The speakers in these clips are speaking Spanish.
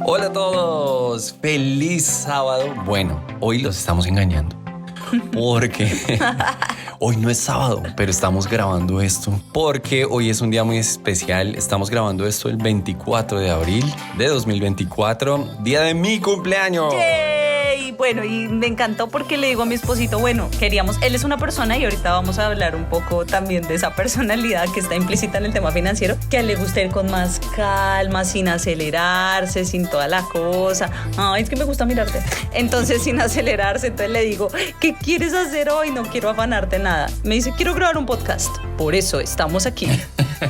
Hola a todos, feliz sábado. Bueno, hoy los estamos engañando porque hoy no es sábado, pero estamos grabando esto porque hoy es un día muy especial. Estamos grabando esto el 24 de abril de 2024, día de mi cumpleaños. ¡Yay! Bueno, y me encantó porque le digo a mi esposito, bueno, él es una persona y ahorita vamos a hablar un poco también de esa personalidad que está implícita en el tema financiero, que a él le gusta ir con más calma, sin acelerarse, sin toda la cosa. Ay, es que me gusta mirarte. Entonces, sin acelerarse, entonces le digo, ¿qué quieres hacer hoy? No quiero afanarte nada. Me dice, quiero grabar un podcast. Por eso estamos aquí.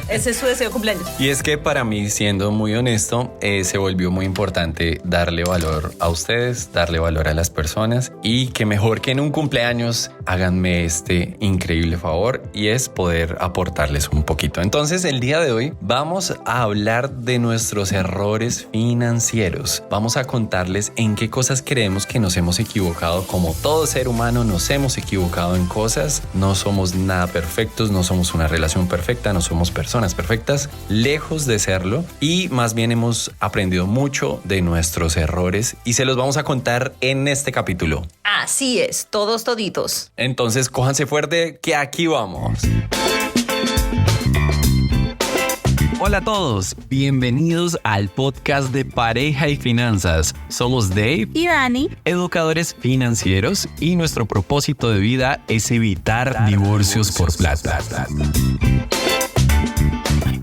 Ese es su deseo de cumpleaños. Y es que para mí, siendo muy honesto, se volvió muy importante darle valor a ustedes, darle valor a las personas, y que mejor que en un cumpleaños háganme este increíble favor, y es poder aportarles un poquito. Entonces, el día de hoy vamos a hablar de nuestros errores financieros. Vamos a contarles en qué cosas creemos que nos hemos equivocado. Como todo ser humano nos hemos equivocado en cosas. No somos nada perfectos, no somos una relación perfecta, no somos personas perfectas, lejos de serlo, y más bien hemos aprendido mucho de nuestros errores y se los vamos a contar en este capítulo. Así es, todos toditos. Entonces, cójanse fuerte que aquí vamos. Hola a todos, bienvenidos al podcast de Pareja y Finanzas. Somos Dave y Dani, educadores financieros, y nuestro propósito de vida es evitar divorcios por plata.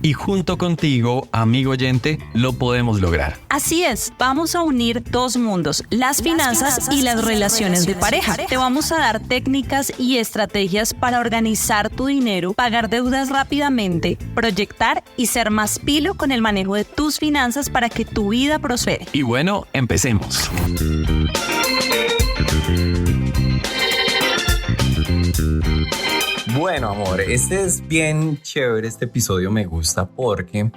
Y junto contigo, amigo oyente, lo podemos lograr. Así es, vamos a unir dos mundos, las finanzas y las relaciones de pareja. Te vamos a dar técnicas y estrategias para organizar tu dinero, pagar deudas rápidamente, proyectar y ser más pilo con el manejo de tus finanzas para que tu vida prospere. Y bueno, empecemos. Bueno, amor, este es bien chévere, este episodio me gusta porque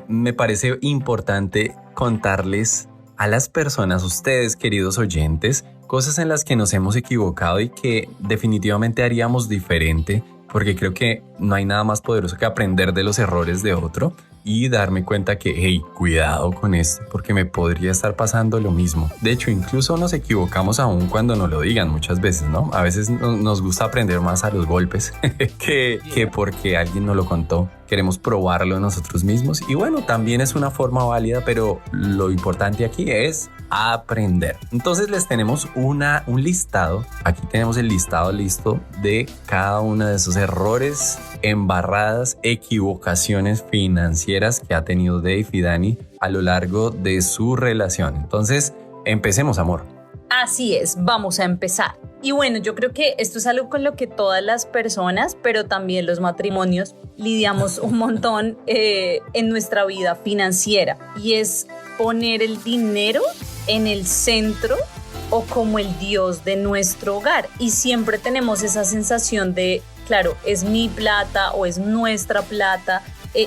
me parece importante contarles a las personas, ustedes queridos oyentes, cosas en las que nos hemos equivocado y que definitivamente haríamos diferente, porque creo que no hay nada más poderoso que aprender de los errores de otro y darme cuenta que, hey, cuidado con esto, porque me podría estar pasando lo mismo. De hecho, incluso nos equivocamos aún cuando nos lo digan muchas veces, ¿no? A veces nos gusta aprender más a los golpes que porque alguien nos lo contó. Queremos probarlo nosotros mismos y bueno, también es una forma válida, pero lo importante aquí es aprender. Entonces les tenemos un listado. Aquí tenemos el listado listo de cada uno de esos errores, embarradas, equivocaciones financieras que ha tenido Dave y Dani a lo largo de su relación. Entonces, empecemos, amor. Así es, vamos a empezar. Y bueno, yo creo que esto es algo con lo que todas las personas, pero también los matrimonios, lidiamos un montón en nuestra vida financiera. Y es poner el dinero en el centro o como el Dios de nuestro hogar. Y siempre tenemos esa sensación de, claro, es mi plata o es nuestra plata.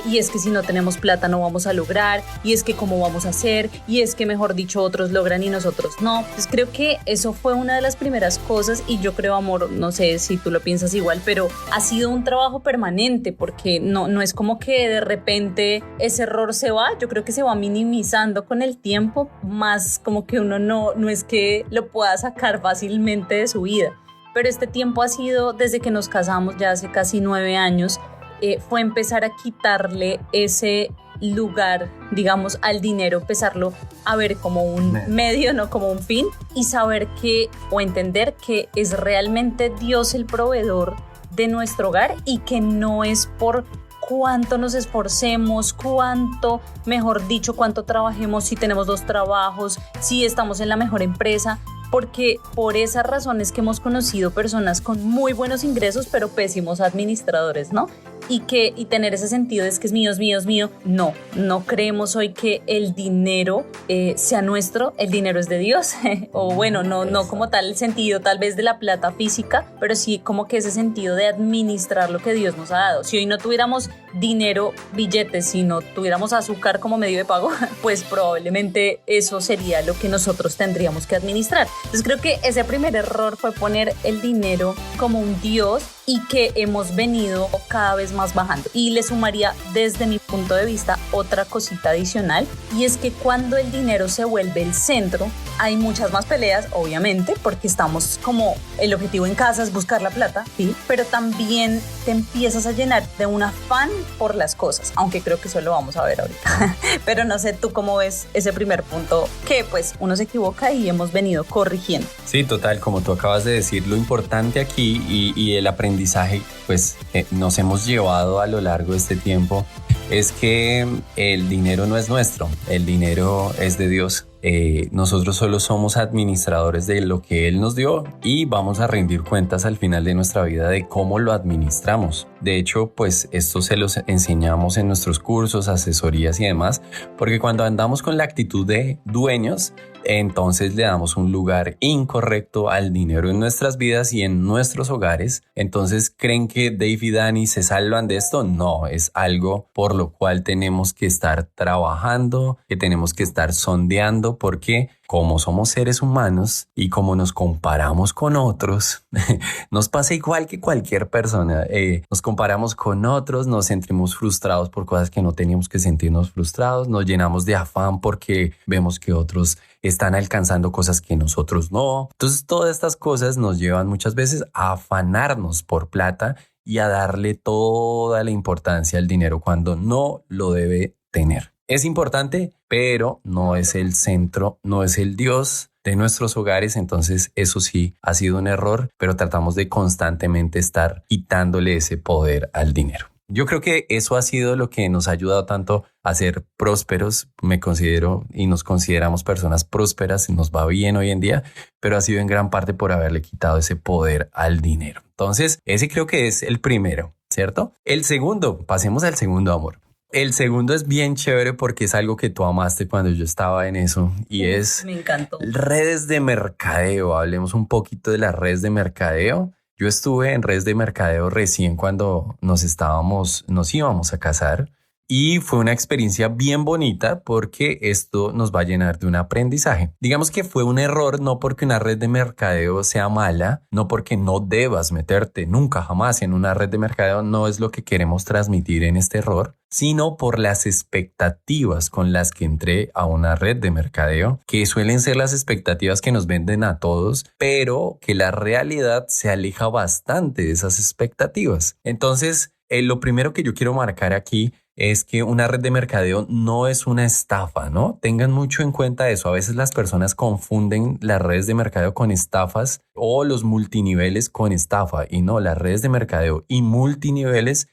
Y es que si no tenemos plata no vamos a lograr, y es que cómo vamos a hacer, y es que mejor dicho otros logran y nosotros no. Pues creo que eso fue una de las primeras cosas, y yo creo, amor, no sé si tú lo piensas igual, pero ha sido un trabajo permanente, porque no es como que de repente ese error se va. Yo creo que se va minimizando con el tiempo, más como que uno no es que lo pueda sacar fácilmente de su vida. Pero este tiempo ha sido desde que nos casamos, ya hace casi 9 años, fue empezar a quitarle ese lugar, digamos, al dinero, empezarlo a ver como un medio, no como un fin, y saber que, o entender que es realmente Dios el proveedor de nuestro hogar, y que no es por cuánto nos esforcemos, cuánto, mejor dicho, cuánto trabajemos, si tenemos 2 trabajos, si estamos en la mejor empresa, porque por esas razones que hemos conocido personas con muy buenos ingresos pero pésimos administradores, ¿no? Y tener ese sentido de que es mío, es mío, es mío. No creemos hoy que el dinero sea nuestro, el dinero es de Dios. O bueno, no como tal el sentido tal vez de la plata física, pero sí como que ese sentido de administrar lo que Dios nos ha dado. Si hoy no tuviéramos dinero, billetes, si no tuviéramos azúcar como medio de pago, pues probablemente eso sería lo que nosotros tendríamos que administrar. Entonces creo que ese primer error fue poner el dinero como un dios y que hemos venido cada vez más bajando. Y le sumaría desde mi punto de vista otra cosita adicional, y es que cuando el dinero se vuelve el centro, hay muchas más peleas, obviamente, porque estamos como el objetivo en casa es buscar la plata, ¿sí? Pero también te empiezas a llenar de un afán por las cosas, aunque creo que eso lo vamos a ver ahorita. Pero no sé tú cómo ves ese primer punto que pues uno se equivoca y hemos venido corrigiendo. Sí, total, como tú acabas de decir, lo importante aquí y el aprendizaje pues nos hemos llevado a lo largo de este tiempo es que el dinero no es nuestro, el dinero es de Dios. Nosotros solo somos administradores de lo que Él nos dio y vamos a rendir cuentas al final de nuestra vida de cómo lo administramos. De hecho, pues esto se los enseñamos en nuestros cursos, asesorías y demás, porque cuando andamos con la actitud de dueños, entonces le damos un lugar incorrecto al dinero en nuestras vidas y en nuestros hogares. Entonces, ¿creen que Dave y Dani se salvan de esto? No, es algo por lo cual tenemos que estar trabajando, que tenemos que estar sondeando, porque como somos seres humanos y como nos comparamos con otros, nos pasa igual que cualquier persona. Nos comparamos con otros, nos sentimos frustrados por cosas que no teníamos que sentirnos frustrados, nos llenamos de afán porque vemos que otros están alcanzando cosas que nosotros no. Entonces todas estas cosas nos llevan muchas veces a afanarnos por plata y a darle toda la importancia al dinero cuando no lo debe tener. Es importante, pero no es el centro, no es el Dios de nuestros hogares. Entonces eso sí ha sido un error, pero tratamos de constantemente estar quitándole ese poder al dinero. Yo creo que eso ha sido lo que nos ha ayudado tanto a ser prósperos. Me considero y nos consideramos personas prósperas y nos va bien hoy en día, pero ha sido en gran parte por haberle quitado ese poder al dinero. Entonces, ese creo que es el primero, ¿cierto? El segundo, pasemos al segundo, amor. El segundo es bien chévere porque es algo que tú amaste cuando yo estaba en eso y es Me encantó. redes de mercadeo. Hablemos un poquito de las redes de mercadeo. Yo estuve en redes de mercadeo recién cuando nos íbamos a casar y fue una experiencia bien bonita porque esto nos va a llenar de un aprendizaje. Digamos que fue un error, no porque una red de mercadeo sea mala, no porque no debas meterte nunca jamás en una red de mercadeo, no es lo que queremos transmitir en este error, sino por las expectativas con las que entré a una red de mercadeo, que suelen ser las expectativas que nos venden a todos, pero que la realidad se aleja bastante de esas expectativas. Entonces, lo primero que yo quiero marcar aquí es que una red de mercadeo no es una estafa, ¿no? Tengan mucho en cuenta eso. A veces las personas confunden las redes de mercadeo con estafas o los multiniveles con estafa. Y no, las redes de mercadeo y multiniveles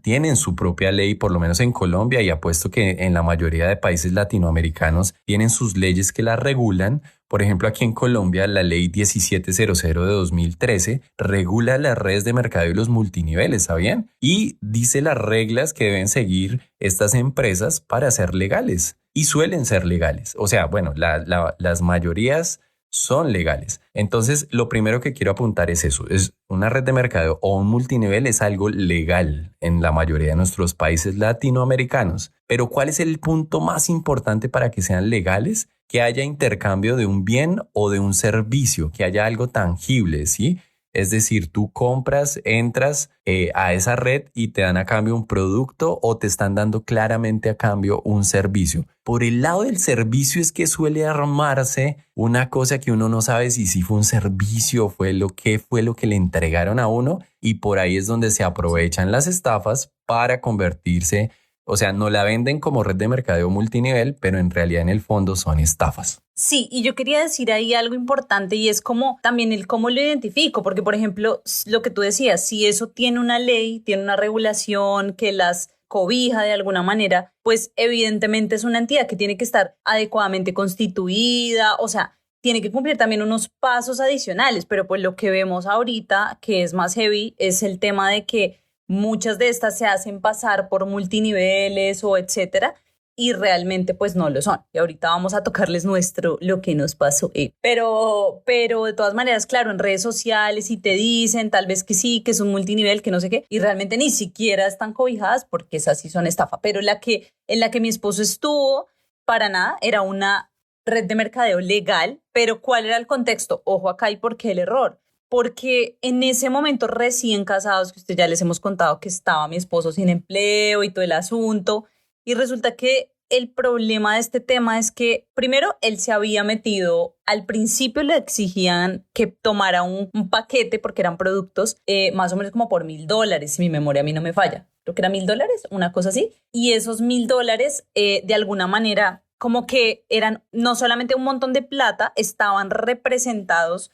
tienen su propia ley, por lo menos en Colombia, y apuesto que en la mayoría de países latinoamericanos tienen sus leyes que las regulan. Por ejemplo, aquí en Colombia, la ley 1700 de 2013 regula las redes de mercadeo y los multiniveles, ¿sabían? Y dice las reglas que deben seguir estas empresas para ser legales. Y suelen ser legales. O sea, bueno, las mayorías son legales. Entonces, lo primero que quiero apuntar es eso. Es una red de mercadeo o un multinivel es algo legal en la mayoría de nuestros países latinoamericanos. Pero ¿cuál es el punto más importante para que sean legales? Que haya intercambio de un bien o de un servicio, que haya algo tangible, ¿sí? Es decir, tú compras, entras a esa red y te dan a cambio un producto o te están dando claramente a cambio un servicio. Por el lado del servicio es que suele armarse una cosa que uno no sabe si fue un servicio o fue lo que le entregaron a uno, y por ahí es donde se aprovechan las estafas para convertirse. O sea, no la venden como red de mercadeo multinivel, pero en realidad en el fondo son estafas. Sí, y yo quería decir ahí algo importante y es como también el cómo lo identifico, porque por ejemplo, lo que tú decías, si eso tiene una ley, tiene una regulación que las cobija de alguna manera, pues evidentemente es una entidad que tiene que estar adecuadamente constituida, o sea, tiene que cumplir también unos pasos adicionales, pero pues lo que vemos ahorita, que es más heavy, es el tema de que muchas de estas se hacen pasar por multiniveles o etcétera, y realmente pues no lo son. Y ahorita vamos a tocarles lo que nos pasó. Pero de todas maneras, claro, en redes sociales y te dicen tal vez que sí, que es un multinivel, que no sé qué, y realmente ni siquiera están cobijadas porque esas sí son estafa. Pero en la que mi esposo estuvo, para nada, era una red de mercadeo legal, pero ¿cuál era el contexto? Ojo acá, ¿y por qué el error? Porque en ese momento recién casados, que usted ya les hemos contado que estaba mi esposo sin empleo y todo el asunto, y resulta que el problema de este tema es que primero él se había metido, al principio le exigían que tomara un paquete porque eran productos más o menos como por $1,000, si mi memoria a mí no me falla, creo que era $1,000, una cosa así, y esos $1,000 de alguna manera como que eran no solamente un montón de plata, estaban representados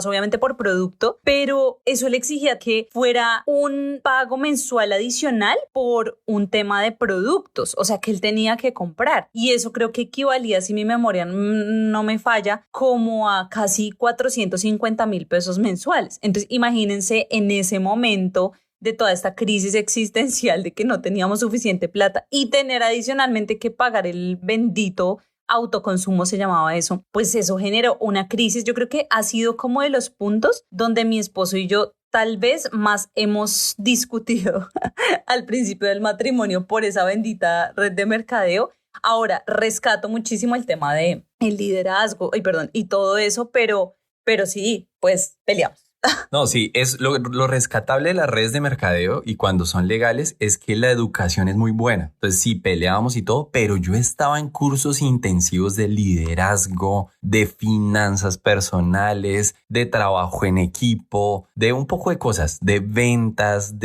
obviamente por producto, pero eso le exigía que fuera un pago mensual adicional por un tema de productos, o sea que él tenía que comprar, y eso creo que equivalía, si mi memoria no me falla, como a casi 450,000 pesos mensuales. Entonces imagínense en ese momento de toda esta crisis existencial de que no teníamos suficiente plata y tener adicionalmente que pagar el bendito autoconsumo, se llamaba eso, pues eso generó una crisis. Yo creo que ha sido como de los puntos donde mi esposo y yo tal vez más hemos discutido al principio del matrimonio por esa bendita red de mercadeo. Ahora, rescato muchísimo el tema de el liderazgo, y todo eso, pero sí, pues peleamos. No, sí, es lo rescatable de las redes de mercadeo y cuando son legales es que la educación es muy buena. Entonces sí, peleábamos y todo, pero yo estaba en cursos intensivos de liderazgo, de finanzas personales, de trabajo en equipo, de un poco de cosas, de ventas,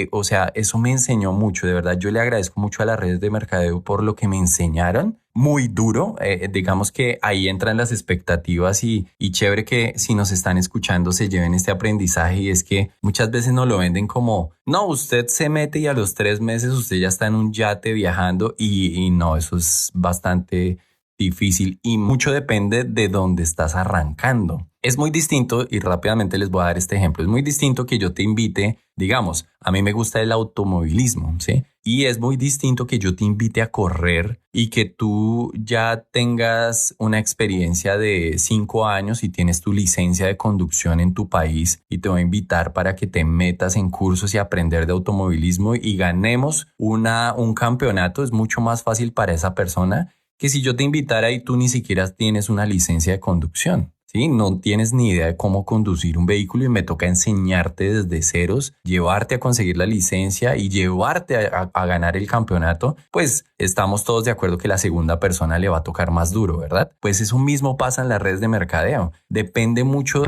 o sea, eso me enseñó mucho, de verdad. Yo le agradezco mucho a las redes de mercadeo por lo que me enseñaron. Muy duro, digamos que ahí entran las expectativas y chévere que si nos están escuchando se lleven este aprendizaje, y es que muchas veces nos lo venden como, no, usted se mete y a los 3 meses usted ya está en un yate viajando y no, eso es bastante difícil y mucho depende de dónde estás arrancando. Es muy distinto, y rápidamente les voy a dar este ejemplo, es muy distinto que yo te invite, digamos, a mí me gusta el automovilismo, ¿sí? Y es muy distinto que yo te invite a correr y que tú ya tengas una experiencia de 5 años y tienes tu licencia de conducción en tu país y te voy a invitar para que te metas en cursos y aprender de automovilismo y ganemos un campeonato. Es mucho más fácil para esa persona que si yo te invitara y tú ni siquiera tienes una licencia de conducción. ¿Sí? No tienes ni idea de cómo conducir un vehículo y me toca enseñarte desde ceros, llevarte a conseguir la licencia y llevarte a ganar el campeonato, pues estamos todos de acuerdo que la segunda persona le va a tocar más duro, ¿verdad? Pues eso mismo pasa en las redes de mercadeo. Depende mucho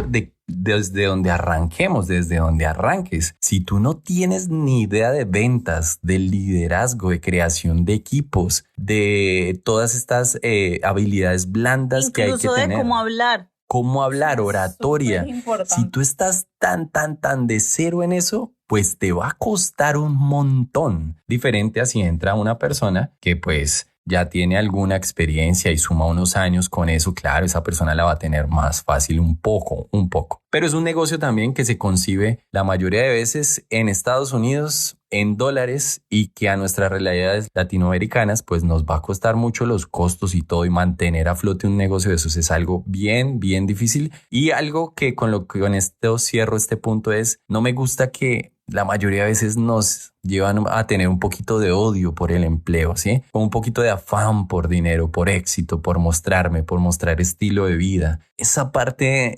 desde donde arranquemos, desde donde arranques. Si tú no tienes ni idea de ventas, de liderazgo, de creación de equipos, de todas estas habilidades blandas incluso que hay que tener. Incluso de cómo hablar, oratoria. Si tú estás tan de cero en eso, pues te va a costar un montón. Diferente a si entra una persona que pues ya tiene alguna experiencia y suma unos años con eso, claro, esa persona la va a tener más fácil un poco. Pero es un negocio también que se concibe la mayoría de veces en Estados Unidos en dólares y que a nuestras realidades latinoamericanas pues nos va a costar mucho los costos y todo, y mantener a flote un negocio de esos es algo bien difícil. Y algo que con esto cierro este punto es, no me gusta que la mayoría de veces nos llevan a tener un poquito de odio por el empleo, ¿sí? Con un poquito de afán por dinero, por éxito, por mostrar estilo de vida. Esa parte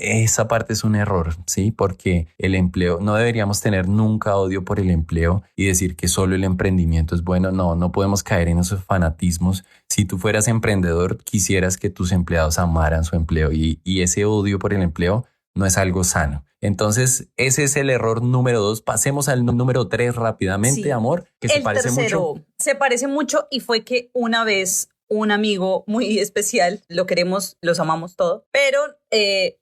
es un error, ¿sí? Porque el empleo, no deberíamos tener nunca odio por el empleo y decir que solo el emprendimiento es bueno. No podemos caer en esos fanatismos. Si tú fueras emprendedor, quisieras que tus empleados amaran su empleo y ese odio por el empleo no es algo sano. Entonces, ese es el error número 2. Pasemos al número 3 rápidamente, sí. Amor, que se parece mucho. Se parece mucho y fue que una vez un amigo muy especial, lo queremos, los amamos todo, pero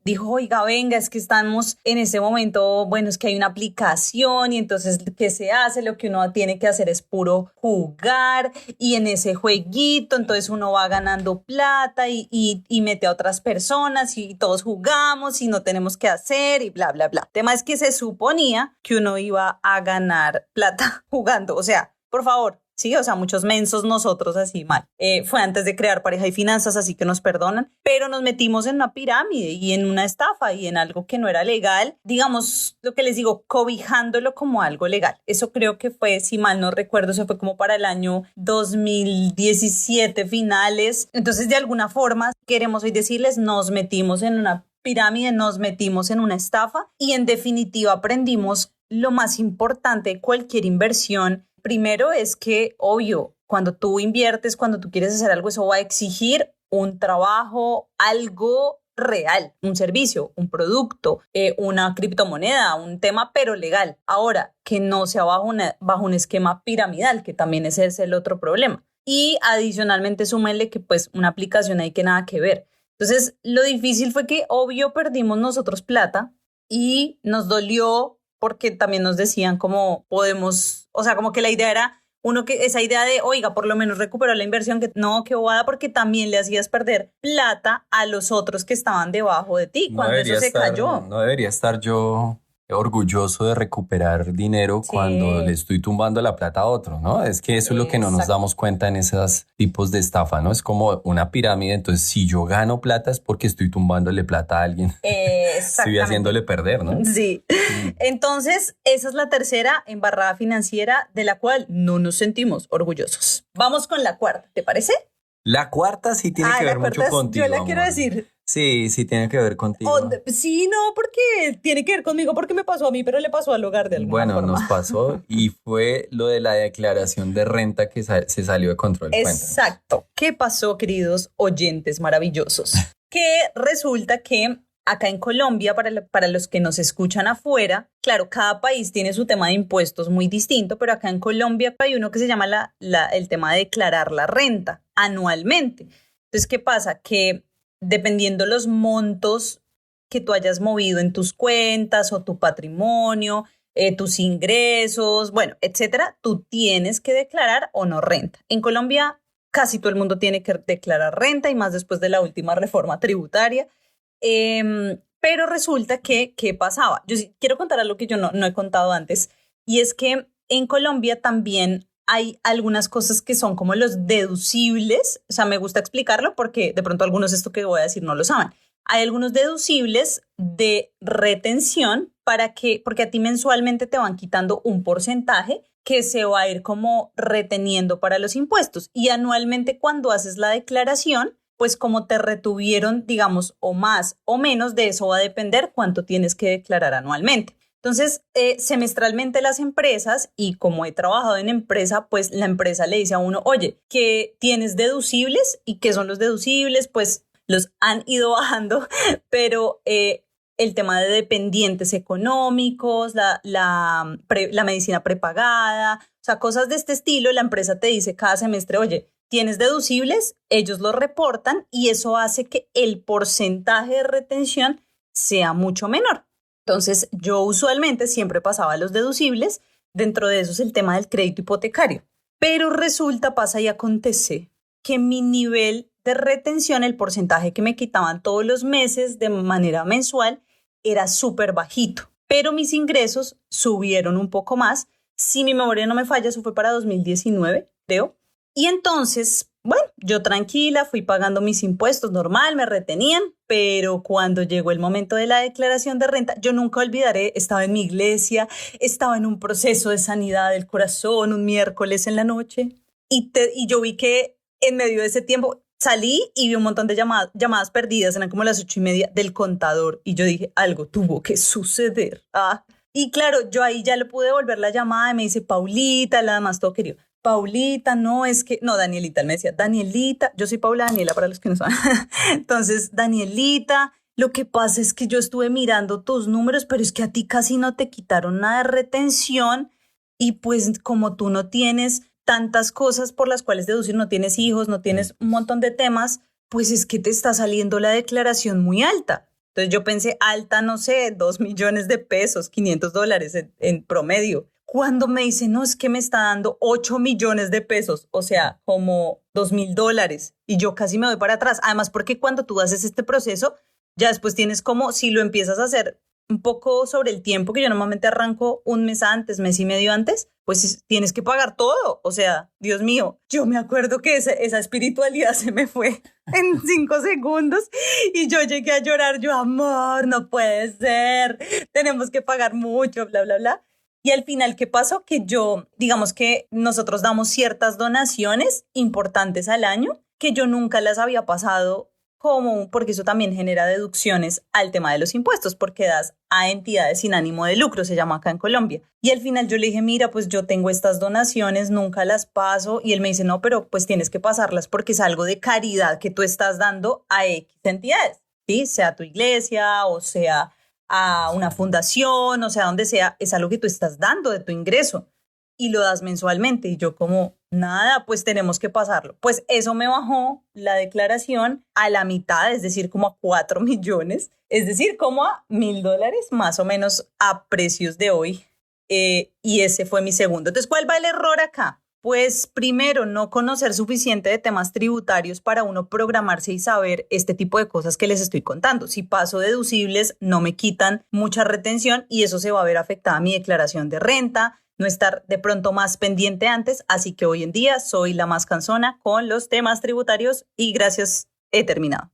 dijo, oiga, venga, es que estamos en este momento, bueno, es que hay una aplicación y entonces, ¿qué se hace? Lo que uno tiene que hacer es puro jugar y en ese jueguito, entonces uno va ganando plata y mete a otras personas y todos jugamos y no tenemos que hacer y bla, bla, bla. El tema es que se suponía que uno iba a ganar plata jugando, o sea, por favor, Sí, o sea, muchos mensos nosotros así mal. Fue antes de crear Pareja y Finanzas, así que nos perdonan, pero nos metimos en una pirámide y en una estafa y en algo que no era legal, digamos, lo que les digo, cobijándolo como algo legal. Eso creo que fue, si mal no recuerdo, eso fue como para el año 2017 finales. Entonces, de alguna forma, queremos hoy decirles, nos metimos en una pirámide, nos metimos en una estafa y en definitiva aprendimos lo más importante de cualquier inversión. Primero es que, obvio, cuando tú inviertes, cuando tú quieres hacer algo, eso va a exigir un trabajo, algo real, un servicio, un producto, una criptomoneda, un tema, pero legal. Ahora, que no sea bajo un esquema piramidal, que también ese es el otro problema. Y adicionalmente súmenle que pues una aplicación hay que nada que ver. Entonces, lo difícil fue que, obvio, perdimos nosotros plata y nos dolió porque también nos decían cómo podemos, o sea, como que la idea era esa idea de, oiga, por lo menos recuperó la inversión, que no, qué bobada, porque también le hacías perder plata a los otros que estaban debajo de ti cuando eso se cayó. No debería estar yo orgulloso de recuperar dinero cuando le estoy tumbando la plata a otro, ¿no? Es que eso es lo que no nos damos cuenta en esos tipos de estafa, ¿no? Es como una pirámide, entonces si yo gano plata es porque estoy tumbándole plata a alguien. Estoy haciéndole perder, ¿no? Sí. Entonces, esa es la tercera embarrada financiera de la cual no nos sentimos orgullosos. Vamos con la cuarta, ¿te parece? La cuarta sí tiene que ver mucho contigo. Yo la quiero decir. Sí, sí tiene que ver contigo. Sí, no, porque tiene que ver conmigo, porque me pasó a mí, pero le pasó al hogar de alguna forma. Bueno, nos pasó y fue lo de la declaración de renta que se salió de control. Exacto. Cuéntanos. ¿Qué pasó, queridos oyentes maravillosos? Que resulta que acá en Colombia, para los que nos escuchan afuera, claro, cada país tiene su tema de impuestos muy distinto, pero acá en Colombia hay uno que se llama el tema de declarar la renta anualmente. Entonces, ¿qué pasa? Que dependiendo los montos que tú hayas movido en tus cuentas o tu patrimonio, tus ingresos, bueno, etcétera, tú tienes que declarar o no renta. En Colombia casi todo el mundo tiene que declarar renta y más después de la última reforma tributaria. Pero resulta que, ¿qué pasaba? Yo sí quiero contar algo que yo no he contado antes, y es que en Colombia también hay algunas cosas que son como los deducibles. O sea, me gusta explicarlo porque de pronto algunos esto que voy a decir no lo saben. Hay algunos deducibles de retención porque a ti mensualmente te van quitando un porcentaje que se va a ir como reteniendo para los impuestos. Y anualmente cuando haces la declaración, pues como te retuvieron, digamos, o más o menos, de eso va a depender cuánto tienes que declarar anualmente. Entonces, semestralmente las empresas, y como he trabajado en empresa, pues la empresa le dice a uno, oye, ¿qué tienes deducibles? ¿Y qué son los deducibles? Pues los han ido bajando, pero el tema de dependientes económicos, la medicina prepagada, o sea, cosas de este estilo, la empresa te dice cada semestre, oye, ¿tienes deducibles? Ellos lo reportan y eso hace que el porcentaje de retención sea mucho menor. Entonces, yo usualmente siempre pasaba los deducibles, dentro de eso es el tema del crédito hipotecario. Pero resulta, pasa y acontece que mi nivel de retención, el porcentaje que me quitaban todos los meses de manera mensual, era súper bajito. Pero mis ingresos subieron un poco más. Si mi memoria no me falla, eso fue para 2019, creo. Y entonces, bueno, yo tranquila, fui pagando mis impuestos normal, me retenían, pero cuando llegó el momento de la declaración de renta, yo nunca olvidaré, estaba en mi iglesia, estaba en un proceso de sanidad del corazón un miércoles en la noche y yo vi que en medio de ese tiempo salí y vi un montón de llamadas perdidas, eran como las 8:30 del contador y yo dije, algo tuvo que suceder. Y claro, yo ahí ya le pude devolver la llamada y me dice, Paulita, la más todo querido. Paulita, no, Danielita, él me decía, Danielita, yo soy Paula Daniela para los que no saben. Entonces, Danielita, lo que pasa es que yo estuve mirando tus números, pero es que a ti casi no te quitaron nada de retención y pues como tú no tienes tantas cosas por las cuales deducir, no tienes hijos, no tienes un montón de temas, pues es que te está saliendo la declaración muy alta. Entonces yo pensé, alta, no sé, 2 millones de pesos, $500 en promedio. Cuando me dice, no, es que me está dando 8 millones de pesos, o sea, como $2,000, y yo casi me voy para atrás. Además, porque cuando tú haces este proceso, ya después tienes como, si lo empiezas a hacer un poco sobre el tiempo, que yo normalmente arranco un mes antes, mes y medio antes, pues tienes que pagar todo. O sea, Dios mío, yo me acuerdo que esa espiritualidad se me fue en 5 segundos y yo llegué a llorar. Yo, amor, no puede ser, tenemos que pagar mucho, bla, bla, bla. Y al final, ¿qué pasó? Que digamos que nosotros damos ciertas donaciones importantes al año que yo nunca las había pasado porque eso también genera deducciones al tema de los impuestos, porque das a entidades sin ánimo de lucro, se llama acá en Colombia. Y al final yo le dije, mira, pues yo tengo estas donaciones, nunca las paso. Y él me dice, no, pero pues tienes que pasarlas porque es algo de caridad que tú estás dando a X entidades, ¿sí? Sea tu iglesia o sea a una fundación, o sea, donde sea, es algo que tú estás dando de tu ingreso y lo das mensualmente. Y yo como, nada, pues tenemos que pasarlo. Pues eso me bajó la declaración a la mitad, es decir, como a 4 millones, es decir, como a $1,000 más o menos a precios de hoy. Y ese fue mi segundo. Entonces, ¿cuál va el error acá? Pues primero, no conocer suficiente de temas tributarios para uno programarse y saber este tipo de cosas que les estoy contando. Si paso deducibles, no me quitan mucha retención y eso se va a ver afectada mi declaración de renta, no estar de pronto más pendiente antes. Así que hoy en día soy la más cansona con los temas tributarios y gracias, he terminado.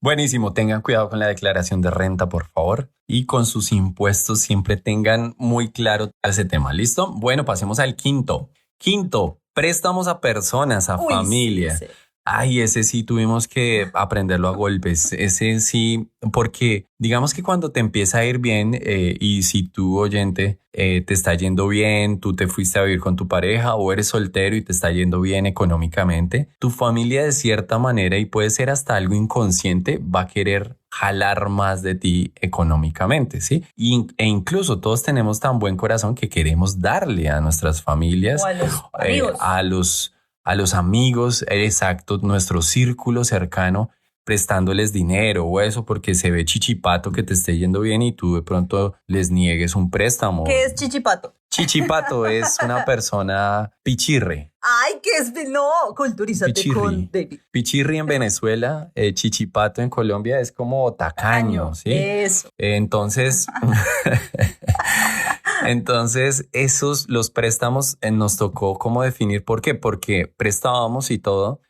Buenísimo, tengan cuidado con la declaración de renta, por favor, y con sus impuestos siempre tengan muy claro ese tema. ¿Listo? Bueno, pasemos al quinto. Quinto, préstamos a personas, a familia. Sí. Ay, ese sí tuvimos que aprenderlo a golpes. Ese sí, porque digamos que cuando te empieza a ir bien y si tú, oyente, te está yendo bien, tú te fuiste a vivir con tu pareja o eres soltero y te está yendo bien económicamente, tu familia de cierta manera, y puede ser hasta algo inconsciente, va a querer jalar más de ti económicamente, ¿sí? E incluso todos tenemos tan buen corazón que queremos darle a nuestras familias, O a los amigos. A los amigos, exacto, nuestro círculo cercano, prestándoles dinero o eso porque se ve chichipato que te esté yendo bien y tú de pronto les niegues un préstamo. ¿Qué es chichipato? Chichipato es una persona pichirre. Ay, ¿qué es? No, culturízate Pichirri. con David. Pichirri en Venezuela, chichipato en Colombia es como tacaño, ¿sí? Eso. Entonces... Entonces, los préstamos nos tocó cómo definir por qué, porque prestábamos y todo,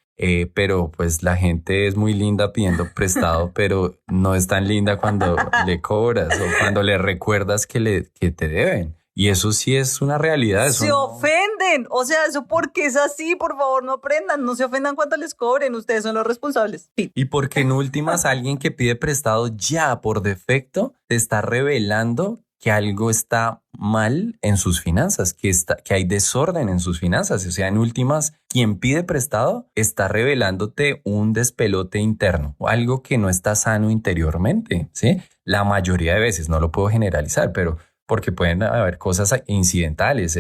pero pues la gente es muy linda pidiendo prestado, pero no es tan linda cuando le cobras o cuando le recuerdas que te deben. Y eso sí es una realidad. Eso se ofenden. O sea, eso porque es así, por favor, no aprendan, no se ofendan cuando les cobren, ustedes son los responsables. Sí. Y porque en últimas alguien que pide prestado ya por defecto te está revelando que algo está mal en sus finanzas, que hay desorden en sus finanzas. O sea, en últimas, quien pide prestado está revelándote un despelote interno o algo que no está sano interiormente, ¿sí? La mayoría de veces, no lo puedo generalizar, pero porque pueden haber cosas incidentales,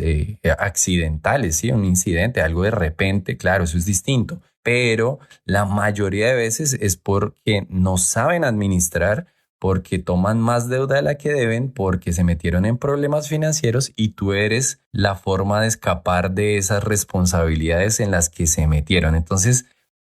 accidentales, ¿sí? Un incidente, algo de repente, claro, eso es distinto. Pero la mayoría de veces es porque no saben administrar, porque toman más deuda de la que deben, porque se metieron en problemas financieros y tú eres la forma de escapar de esas responsabilidades en las que se metieron. Entonces,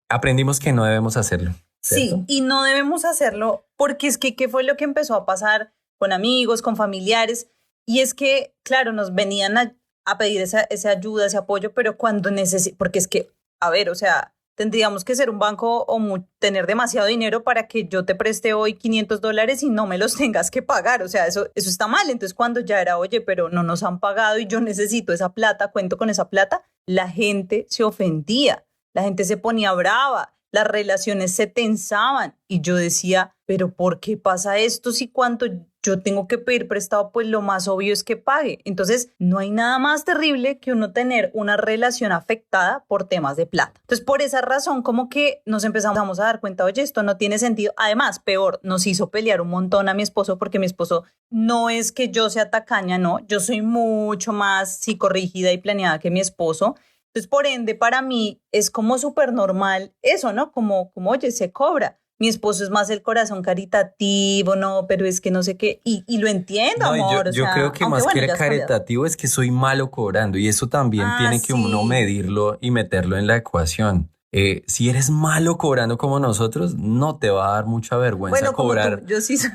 aprendimos que no debemos hacerlo, ¿cierto? Sí, y no debemos hacerlo porque es que, ¿qué fue lo que empezó a pasar con amigos, con familiares? Y es que, claro, nos venían a pedir esa ayuda, ese apoyo, pero cuando porque es que, a ver, o sea, tendríamos que ser un banco o tener demasiado dinero para que yo te preste hoy $500 y no me los tengas que pagar. O sea, eso está mal. Entonces, cuando ya era, oye, pero no nos han pagado y yo necesito esa plata, cuento con esa plata, la gente se ofendía, la gente se ponía brava, las relaciones se tensaban y yo decía, pero ¿por qué pasa esto si cuando yo tengo que pedir prestado, pues lo más obvio es que pague? Entonces, no hay nada más terrible que uno tener una relación afectada por temas de plata. Entonces, por esa razón, como que nos empezamos a dar cuenta, oye, esto no tiene sentido. Además, peor, nos hizo pelear un montón a mi esposo porque mi esposo no es que yo sea tacaña, no, yo soy mucho más psicorrígida y planeada que mi esposo. Entonces, por ende, para mí es como súper normal eso, ¿no? Como, oye, se cobra. Mi esposo es más el corazón caritativo, no, pero es que no sé qué. Y lo entiendo, no, amor. Yo creo que más que caritativo es que soy malo cobrando y eso también tiene que uno medirlo y meterlo en la ecuación. Si eres malo cobrando como nosotros, no te va a dar mucha vergüenza cobrar. Yo sí soy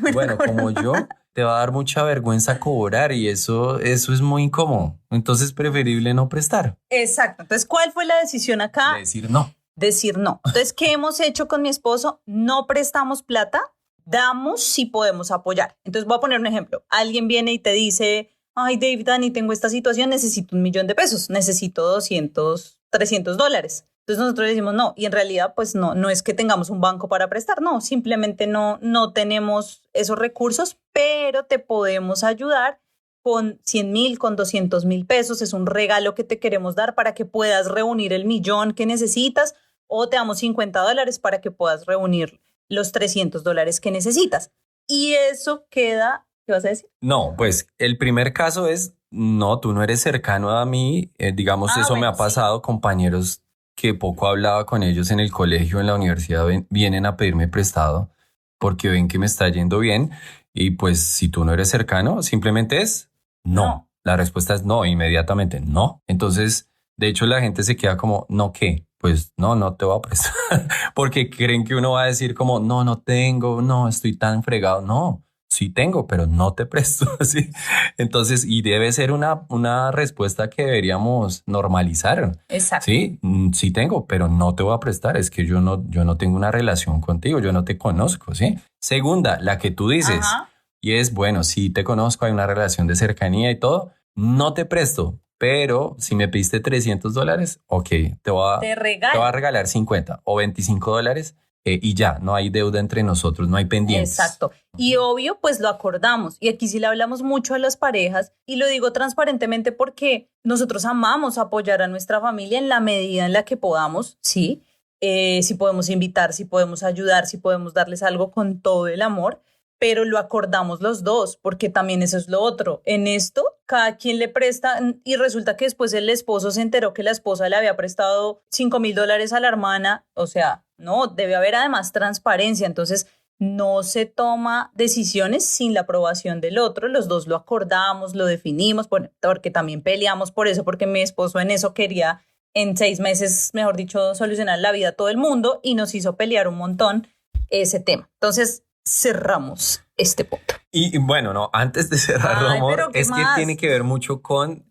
como yo. te va a dar mucha vergüenza cobrar y eso es muy incómodo. Entonces, preferible no prestar. Exacto. Entonces, ¿cuál fue la decisión acá? De decir no. Decir no. Entonces, ¿qué hemos hecho con mi esposo? No prestamos plata, damos si podemos apoyar. Entonces, voy a poner un ejemplo. Alguien viene y te dice, ay, David, Dani, tengo esta situación, necesito $1,000,000, necesito 200, $300. Entonces nosotros le decimos no, y en realidad pues no es que tengamos un banco para prestar, no, simplemente no tenemos esos recursos, pero te podemos ayudar con 100,000, con 200,000 pesos, es un regalo que te queremos dar para que puedas reunir el 1,000,000 que necesitas, o te damos $50 para que puedas reunir los $300 que necesitas. Y eso queda, ¿qué vas a decir? No, pues el primer caso es, no, tú no eres cercano a mí, digamos, eso bueno, me ha pasado, sí. Compañeros que poco hablaba con ellos en el colegio, en la universidad, vienen a pedirme prestado porque ven que me está yendo bien y pues si tú no eres cercano, simplemente es no. La respuesta es no, inmediatamente no. Entonces, de hecho la gente se queda como, ¿no qué? Pues no te voy a prestar porque creen que uno va a decir como, no tengo, no, estoy tan fregado. No, sí tengo, pero no te presto. ¿Sí? Entonces, y debe ser una respuesta que deberíamos normalizar. Exacto. Sí, sí tengo, pero no te voy a prestar. Es que yo no tengo una relación contigo, yo no te conozco, ¿sí? Segunda, la que tú dices, ajá. Y es, bueno, sí te conozco, hay una relación de cercanía y todo, no te presto, pero si me pediste $300, ok, te voy a regalar 50 o $25, y ya, no hay deuda entre nosotros, no hay pendientes. Exacto. Y obvio, pues lo acordamos. Y aquí sí le hablamos mucho a las parejas y lo digo transparentemente porque nosotros amamos apoyar a nuestra familia en la medida en la que podamos, ¿sí? Si podemos invitar, si podemos ayudar, si podemos darles algo con todo el amor, pero lo acordamos los dos porque también eso es lo otro. En esto, cada quien le presta y resulta que después el esposo se enteró que la esposa le había prestado $5,000 a la hermana, o sea, no, debe haber además transparencia, entonces no se toma decisiones sin la aprobación del otro, los dos lo acordamos, lo definimos, porque también peleamos por eso, porque mi esposo en eso quería en 6 meses, mejor dicho, solucionar la vida a todo el mundo y nos hizo pelear un montón ese tema. Entonces cerramos este punto. Y bueno, no, antes de cerrarlo, amor, es más? Que tiene que ver mucho con...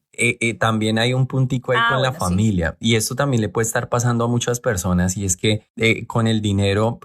también hay un puntico ahí con la familia, sí. Y esto también le puede estar pasando a muchas personas y es que con el dinero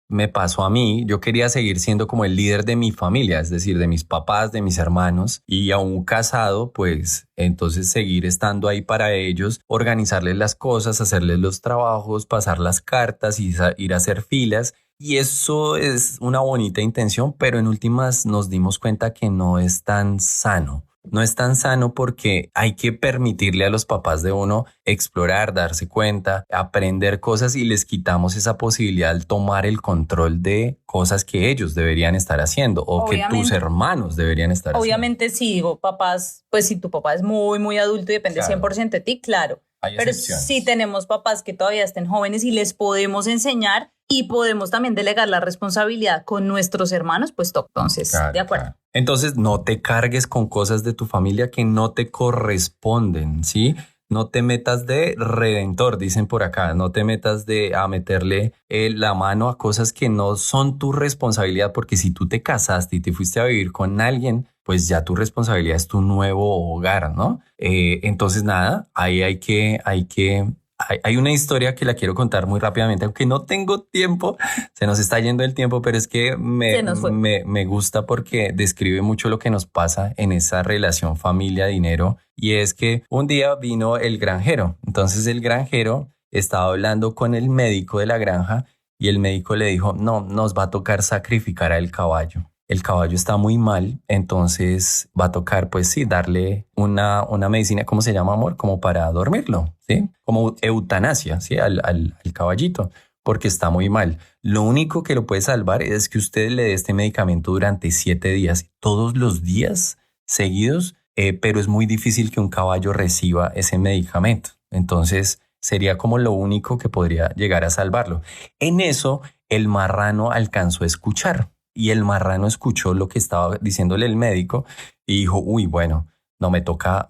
me pasó a mí, yo quería seguir siendo como el líder de mi familia, es decir, de mis papás, de mis hermanos y aún casado, pues entonces seguir estando ahí para ellos, organizarles las cosas, hacerles los trabajos, pasar las cartas y ir a hacer filas. Y eso es una bonita intención, pero en últimas nos dimos cuenta que no es tan sano. No es tan sano porque hay que permitirle a los papás de uno explorar, darse cuenta, aprender cosas y les quitamos esa posibilidad al tomar el control de cosas que ellos deberían estar haciendo o obviamente, que tus hermanos deberían estar obviamente haciendo. Obviamente sí, digo, papás, pues si tu papá es muy, muy adulto y depende claro. 100% de ti, claro. Pero sí tenemos papás que todavía estén jóvenes y les podemos enseñar y podemos también delegar la responsabilidad con nuestros hermanos, pues entonces, claro, de acuerdo. Claro. Entonces no te cargues con cosas de tu familia que no te corresponden, ¿sí? No te metas de redentor, dicen por acá, no te metas a meterle la mano a cosas que no son tu responsabilidad, porque si tú te casaste y te fuiste a vivir con alguien, pues ya tu responsabilidad es tu nuevo hogar, ¿no? Entonces nada, ahí hay una historia que la quiero contar muy rápidamente, aunque no tengo tiempo, se nos está yendo el tiempo, pero es que me gusta porque describe mucho lo que nos pasa en esa relación familia-dinero. Y es que un día vino el granjero, entonces el granjero estaba hablando con el médico de la granja y el médico le dijo, no, nos va a tocar sacrificar al caballo. El caballo está muy mal, entonces va a tocar, pues sí, darle una medicina, ¿cómo se llama, amor? Como para dormirlo, ¿sí? Como eutanasia, ¿sí? Al caballito, porque está muy mal. Lo único que lo puede salvar es que usted le dé este medicamento durante 7 días, todos los días seguidos, pero es muy difícil que un caballo reciba ese medicamento. Entonces sería como lo único que podría llegar a salvarlo. En eso, el marrano alcanzó a escuchar. Y el marrano escuchó lo que estaba diciéndole el médico y dijo, uy, bueno, no me toca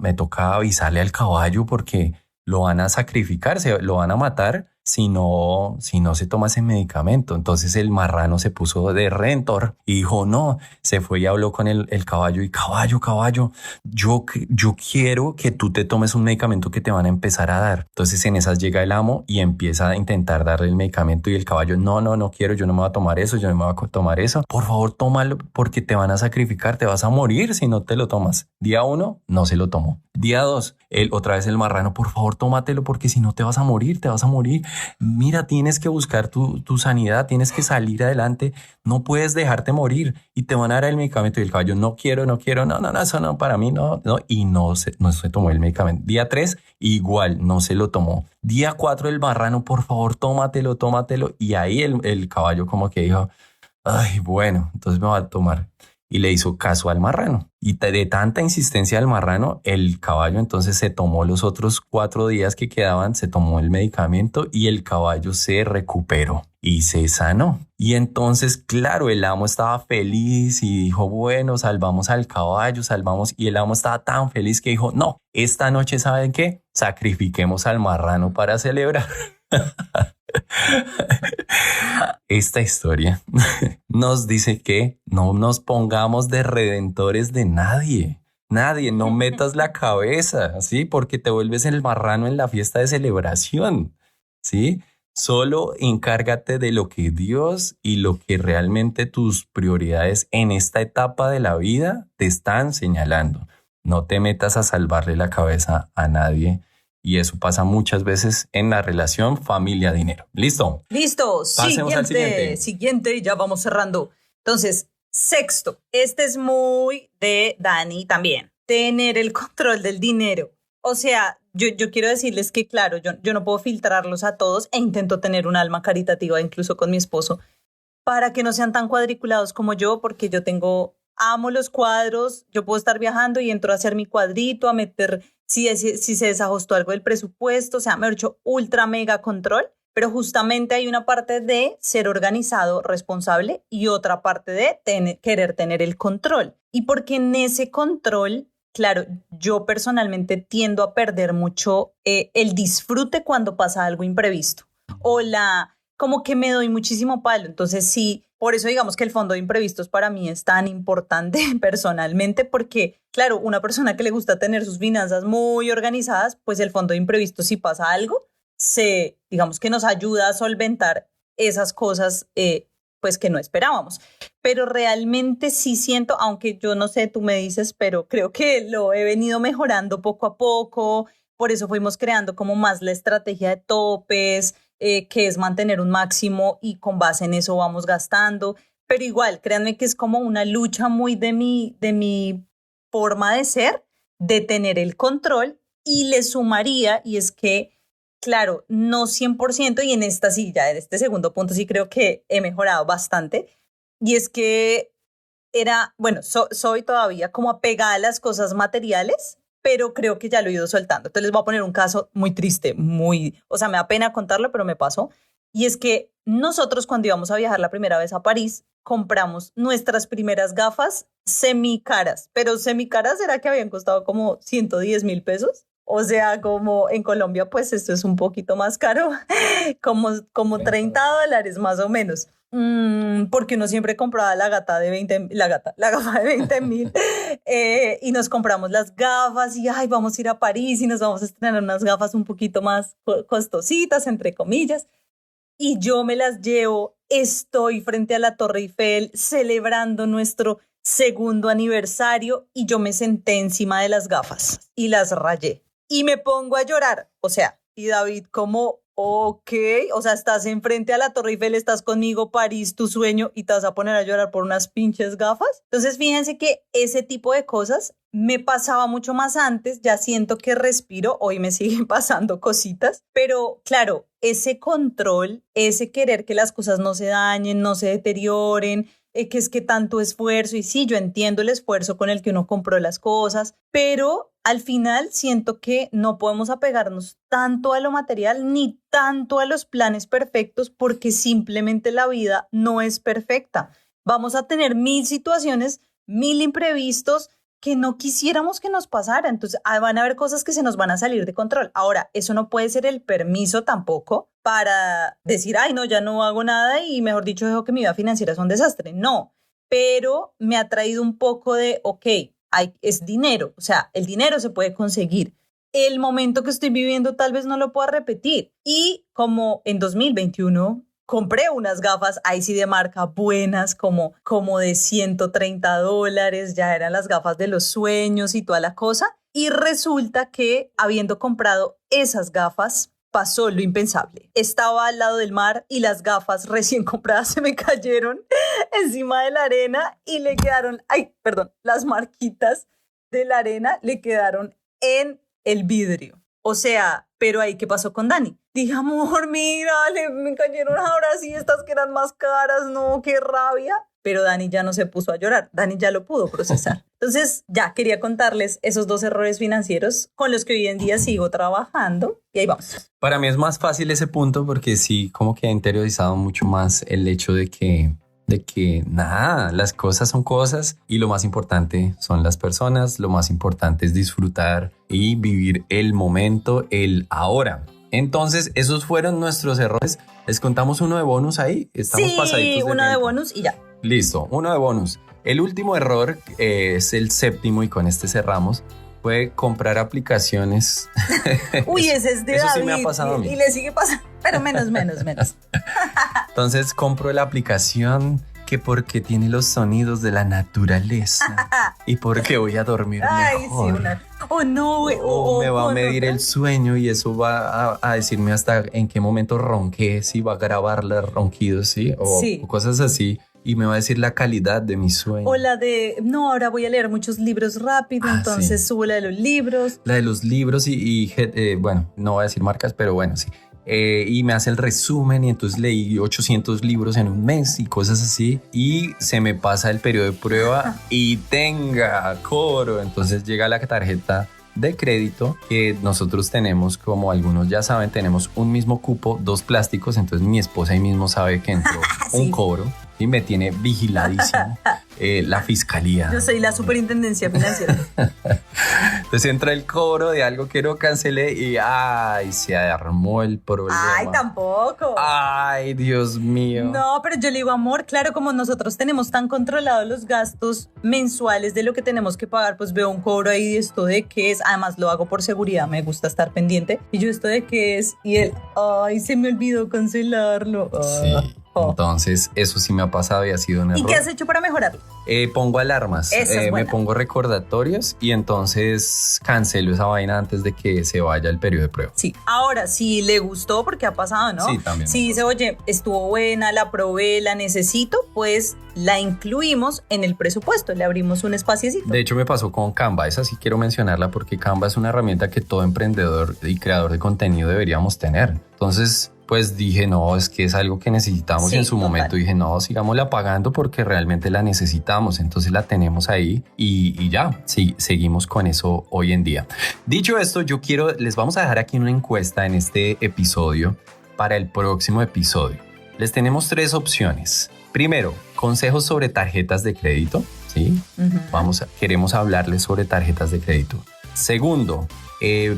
avisarle al caballo porque lo van a sacrificar, lo van a matar si no se toma ese medicamento. Entonces el marrano se puso de rentor y dijo, no, se fue y habló con el caballo y caballo, yo quiero que tú te tomes un medicamento que te van a empezar a dar. Entonces en esas llega el amo y empieza a intentar darle el medicamento y el caballo, no quiero, yo no me voy a tomar eso, yo no me voy a tomar eso. Por favor, tómalo porque te van a sacrificar, te vas a morir si no te lo tomas. Día 1, no se lo tomó. Día 2, otra vez el marrano, por favor, tómatelo porque si no te vas a morir, te vas a morir. Mira, tienes que buscar tu sanidad, tienes que salir adelante, no puedes dejarte morir y te van a dar el medicamento. Y el caballo, no quiero, no, eso no, para mí no. Y no se tomó el medicamento. Día 3, igual, no se lo tomó. Día 4, el marrano, por favor, tómatelo. Y ahí el caballo como que dijo, ay, bueno, entonces me va a tomar. Y le hizo caso al marrano. Y de tanta insistencia del marrano, el caballo entonces se tomó los otros 4 días que quedaban, se tomó el medicamento y el caballo se recuperó y se sanó. Y entonces, claro, el amo estaba feliz y dijo, bueno, salvamos al caballo, Y el amo estaba tan feliz que dijo, no, esta noche, ¿saben qué? Sacrifiquemos al marrano para celebrar. Esta historia nos dice que no nos pongamos de redentores de nadie. No metas la cabeza, ¿sí? Porque te vuelves el marrano en la fiesta de celebración, ¿sí? Solo encárgate de lo que Dios y lo que realmente tus prioridades en esta etapa de la vida te están señalando. No te metas a salvarle la cabeza a nadie. Y eso pasa muchas veces en la relación familia-dinero. ¿Listo? Listo. Pasemos al siguiente. Siguiente, ya vamos cerrando. Entonces, sexto. Este es muy de Dani también. Tener el control del dinero. O sea, yo quiero decirles que, claro, yo no puedo filtrarlos a todos e intento tener un alma caritativa, incluso con mi esposo, para que no sean tan cuadriculados como yo, porque amo los cuadros, yo puedo estar viajando y entro a hacer mi cuadrito, a meter si se desajustó algo del presupuesto, o sea, me he hecho ultra mega control, pero justamente hay una parte de ser organizado, responsable y otra parte de querer tener el control. Y porque en ese control, claro, yo personalmente tiendo a perder mucho el disfrute cuando pasa algo imprevisto o como que me doy muchísimo palo. Entonces sí, por eso digamos que el fondo de imprevistos para mí es tan importante personalmente, porque claro, una persona que le gusta tener sus finanzas muy organizadas, pues el fondo de imprevistos, si pasa algo, digamos que nos ayuda a solventar esas cosas pues que no esperábamos. Pero realmente sí siento, aunque yo no sé, tú me dices, pero creo que lo he venido mejorando poco a poco. Por eso fuimos creando como más la estrategia de topes, que es mantener un máximo y con base en eso vamos gastando. Pero igual, créanme que es como una lucha muy de mi forma de ser, de tener el control, y le sumaría, y es que, claro, no 100%, y en esta silla, en este segundo punto sí creo que he mejorado bastante, y es que soy todavía como apegada a las cosas materiales, pero creo que ya lo he ido soltando. Entonces les voy a poner un caso muy triste, o sea, me da pena contarlo, pero me pasó. Y es que nosotros cuando íbamos a viajar la primera vez a París, compramos nuestras primeras gafas semicaras, pero semicaras era que habían costado como 110,000 pesos. O sea, como en Colombia, pues esto es un poquito más caro, como $30 más o menos. Porque uno siempre compraba la gafa de 20,000 y nos compramos las gafas y vamos a ir a París y nos vamos a estrenar unas gafas un poquito más costositas, entre comillas, y yo me las llevo, estoy frente a la Torre Eiffel celebrando nuestro segundo aniversario y yo me senté encima de las gafas y las rayé y me pongo a llorar, o sea, y David como... Ok, o sea, estás enfrente a la Torre Eiffel, estás conmigo, París, tu sueño, y te vas a poner a llorar por unas pinches gafas. Entonces, fíjense que ese tipo de cosas me pasaba mucho más antes, ya siento que respiro, hoy me siguen pasando cositas, pero claro, ese control, ese querer que las cosas no se dañen, no se deterioren, que es que tanto esfuerzo, y sí, yo entiendo el esfuerzo con el que uno compró las cosas, pero al final siento que no podemos apegarnos tanto a lo material ni tanto a los planes perfectos, porque simplemente la vida no es perfecta. Vamos a tener 1000 situaciones, 1000 imprevistos, que no quisiéramos que nos pasara. Entonces van a haber cosas que se nos van a salir de control. Ahora, eso no puede ser el permiso tampoco para decir, ay, no, ya no hago nada y mejor dicho, dejo que mi vida financiera es un desastre. No, pero me ha traído un poco de, ok, es dinero, o sea, el dinero se puede conseguir. El momento que estoy viviendo tal vez no lo pueda repetir. Y como en 2021 compré unas gafas, ahí sí de marca buenas, como de $130, ya eran las gafas de los sueños y toda la cosa. Y resulta que habiendo comprado esas gafas, pasó lo impensable. Estaba al lado del mar y las gafas recién compradas se me cayeron encima de la arena y le quedaron, las marquitas de la arena le quedaron en el vidrio. O sea, pero ahí, ¿qué pasó con Dani? Dije, amor, mira, me cayeron ahora sí estas que eran más caras, no, qué rabia. Pero Dani ya no se puso a llorar, Dani ya lo pudo procesar. Entonces, ya quería contarles esos 2 errores financieros con los que hoy en día sigo trabajando y ahí vamos. Para mí es más fácil ese punto porque sí, como que he interiorizado mucho más el hecho de que nada, las cosas son cosas y lo más importante son las personas, lo más importante es disfrutar y vivir el momento, el ahora. Entonces, esos fueron nuestros errores. Les contamos uno de bonus ahí. Estamos pasaditos de uno de bonus y ya. Listo, uno de bonus. El último error es el 7º y con este cerramos. Fue comprar aplicaciones. Uy, ese es de eso David. Sí me ha pasado a mí. Y le sigue pasando, pero menos. Entonces compro la aplicación que porque tiene los sonidos de la naturaleza y porque voy a dormir mejor. Sí, no, me va a medir el sueño y eso va a decirme hasta en qué momento ronqué, si va a grabar los ronquidos, ¿sí? O cosas así. Y me va a decir la calidad de mi sueño. O la de, no, ahora voy a leer muchos libros rápido, entonces subo la de los libros. La de los libros bueno, no voy a decir marcas, pero bueno, sí. Y me hace el resumen y entonces leí 800 libros en un mes y cosas así. Y se me pasa el periodo de prueba y cobro. Entonces llega la tarjeta de crédito que nosotros tenemos, como algunos ya saben, tenemos un mismo cupo, 2 plásticos. Entonces mi esposa ahí mismo sabe que entró un cobro. Y me tiene vigiladísimo la fiscalía. Yo soy la superintendencia financiera. Entonces entra el cobro de algo que no cancelé y se armó el problema. Ay, tampoco. Ay, Dios mío. No, pero yo le digo, amor, claro, como nosotros tenemos tan controlados los gastos mensuales de lo que tenemos que pagar, pues veo un cobro ahí de esto de qué es. Además lo hago por seguridad, me gusta estar pendiente. Y yo esto de qué es. Y él, se me olvidó cancelarlo. Sí. Entonces, eso sí me ha pasado y ha sido un error. ¿Y qué has hecho para mejorarlo? Pongo alarmas, me pongo recordatorios y entonces cancelo esa vaina antes de que se vaya el periodo de prueba. Sí, ahora, si le gustó, porque ha pasado, ¿no? Sí, también. Si dice, oye, estuvo buena, la probé, la necesito, pues la incluimos en el presupuesto, le abrimos un espaciecito. De hecho, me pasó con Canva, esa sí quiero mencionarla porque Canva es una herramienta que todo emprendedor y creador de contenido deberíamos tener. Entonces, pues dije, no, es que es algo que necesitamos. Sí, en su momento dije, no, sigámosla pagando porque realmente la necesitamos. Entonces la tenemos ahí y ya, sí, seguimos con eso hoy en día. Dicho esto, les vamos a dejar aquí una encuesta en este episodio para el próximo episodio. Les tenemos 3 opciones. Primero, consejos sobre tarjetas de crédito, ¿sí? Queremos hablarles sobre tarjetas de crédito. Segundo,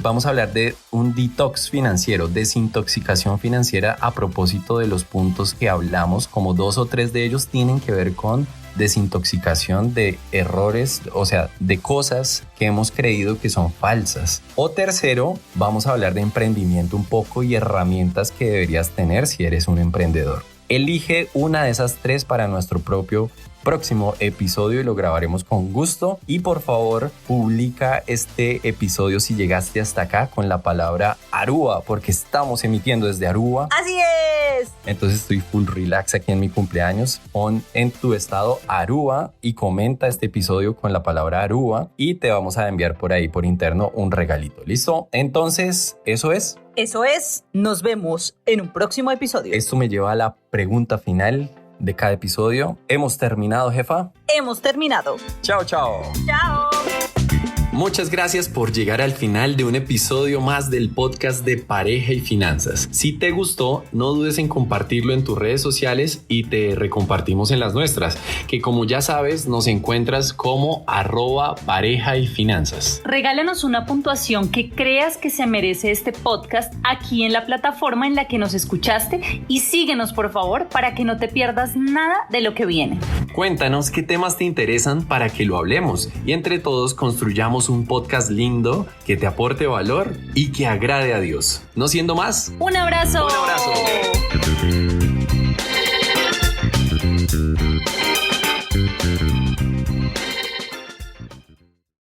vamos a hablar de un detox financiero, desintoxicación financiera a propósito de los puntos que hablamos, como 2 o 3 de ellos tienen que ver con desintoxicación de errores, o sea, de cosas que hemos creído que son falsas. O tercero, vamos a hablar de emprendimiento un poco y herramientas que deberías tener si eres un emprendedor. Elige una de esas 3 para nuestro próximo episodio y lo grabaremos con gusto. Y por favor, publica este episodio si llegaste hasta acá con la palabra Aruba, porque estamos emitiendo desde Aruba. ¡Así es! Entonces estoy full relax aquí en mi cumpleaños. Pon en tu estado Aruba y comenta este episodio con la palabra Aruba y te vamos a enviar por ahí por interno un regalito. ¿Listo? Entonces, eso es. Eso es. Nos vemos en un próximo episodio. Esto me lleva a la pregunta final de cada episodio. ¿Hemos terminado, jefa? Hemos terminado. Chao, chao. Chao. Muchas gracias por llegar al final de un episodio más del podcast de Pareja y Finanzas. Si te gustó, no dudes en compartirlo en tus redes sociales y te recompartimos en las nuestras, que como ya sabes, nos encuentras como @pareja y finanzas. Regálanos una puntuación que creas que se merece este podcast aquí en la plataforma en la que nos escuchaste y síguenos por favor para que no te pierdas nada de lo que viene. Cuéntanos qué temas te interesan para que lo hablemos y entre todos construyamos un podcast lindo que te aporte valor y que agrade a Dios. No siendo más, ¡un abrazo! ¡Un abrazo!